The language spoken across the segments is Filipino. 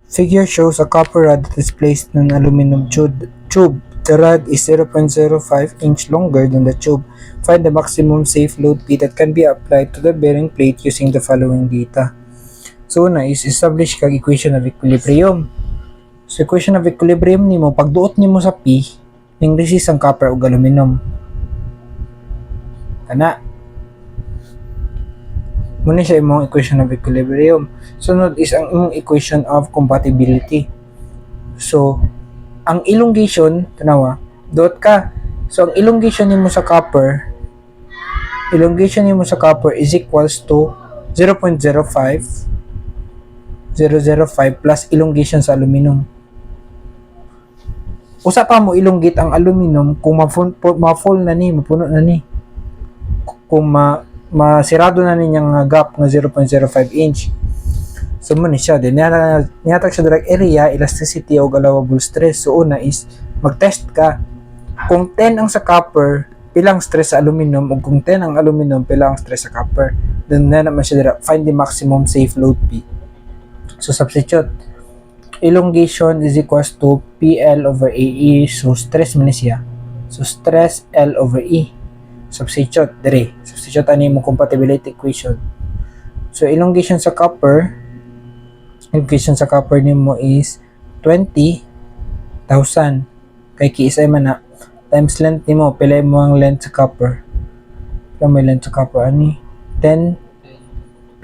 Figure shows a copper rod that is placed in an aluminum tube. The rod is 0.05 inch longer than the tube. Find the maximum safe load P that can be applied to the bearing plate using the following data. So una is establish kag equation of equilibrium. So equation of equilibrium nimo pagduot nimo sa P ning resist ang copper ug aluminum. Kana. Muna siya imong equation of equilibrium. Sunod is ang imong equation of compatibility. So ang elongation, tanawa, dot ka. So ang elongation nimo sa copper is equals to 0.05 plus elongation sa aluminum. Usa pa mo elongate ang aluminum kung ma-full na ni, mapuno na ni. Kung masirado na ninyang gap nga 0.05 inch. So mo ni siya din nihatag siya direct area, elasticity o allowable stress. So una is mag-test ka kung 10 ang sa copper, pilang stress sa aluminum, ug kung 10 ang aluminum, pilang stress sa copper. Then na naman siya direct find the maximum safe load P. So substitute elongation is equals to PL over AE. So stress man siya. So stress L over E. Substitute ani mo compatibility equation. So elongation sa copper nimo is 20,000 kay kiisay man na times length nimo, pila mo ang length sa copper. Kaya may length sa copper ani 10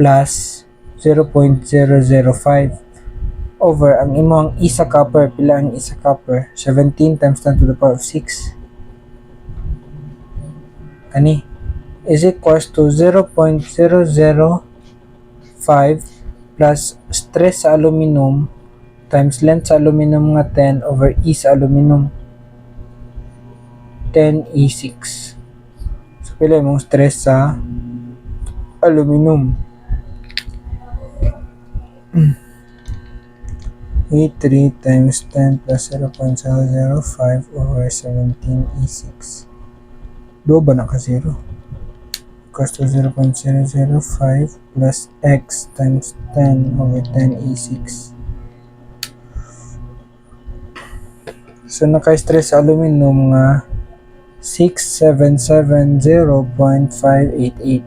plus 0.005 over ang imong isa copper, pila ang isa copper, 17 times 10 to the power of 6 kani is equals to 0.005 plus stress sa aluminum times length sa aluminum nga 10 over E sa aluminum 10E6. So pila imong stress sa aluminum E3 times 10 plus 0.005 over 17E6. Do ba na ka 0? Equals to 0.005 plus x times 10 over 10E6. So naka-stress sa aluminum nga 6770.588.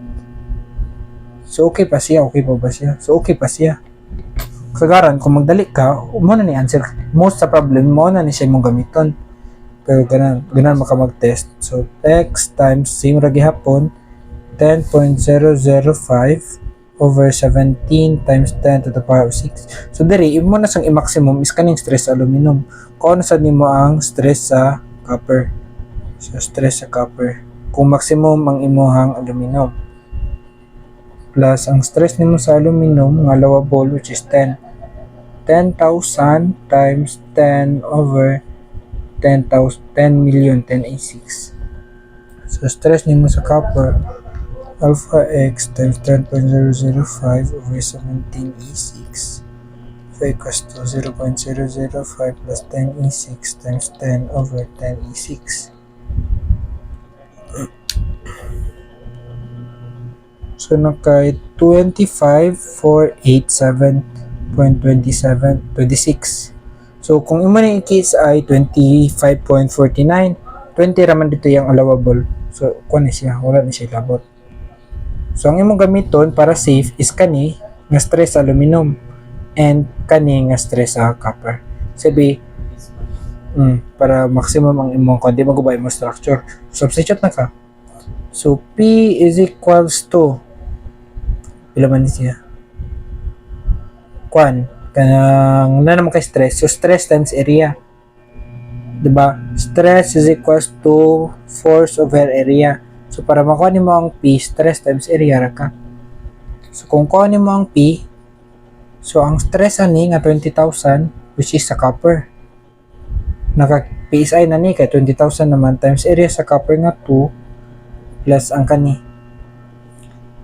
So okay pa siya, So okay pa siya. Kagaran kung magdali ka, mo na ni answer. Most sa problem mo na ni siya mong gamiton. Pero ganan maka mag-test. So x times same ra gihapon 10.005 over 17 times 10 to the power of 6. So diri imo na sang i-maximum is kaning stress sa aluminum. Kung ano sad nimo ang stress sa copper. So stress sa copper. Kung maximum ang imuhang aluminum. Plus ang stress nimo sa aluminum nga allowable which is 10. 10,000 times 10 over 10 million 10A6. So stress nimo sa copper alpha x times 10.005 over 17E6 equals to 0.005 plus 10E6 times 10 over 10E6. So naka 25,487.26. So kung imo na case ay 25.49, 20 raman dito yung allowable. So kuno siya, wala na siya labot. So ang imong gamiton para safe is kani nga stress sa aluminum and kani nga stress sa copper. Sabi para maximum ang imong kundi magubay mo structure. Substitute na ka. So P is equals to pila man siya? Kanang na naman kay stress. So stress times area. Diba? Stress is equals to force over area. So para makuha nimo ang P, stress times area ra ka. So kung kuha nimo ang P, so ang stress ani nga 20,000 which is sa copper. Naka PSI na ni kay 20,000 naman times area sa copper nga 2 plus ang kani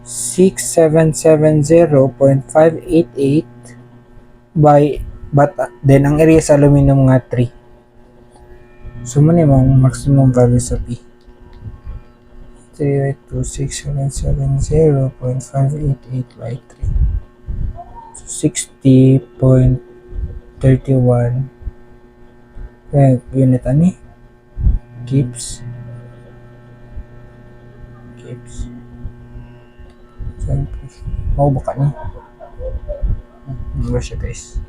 6770.588 by but then ang area sa aluminum nga 3. So mo ni mong maximum value sa P. 3.26770.588 by 3. So 60.2 31. Unit ani? Keeps. Mau buka ni. Ano ba siya guys?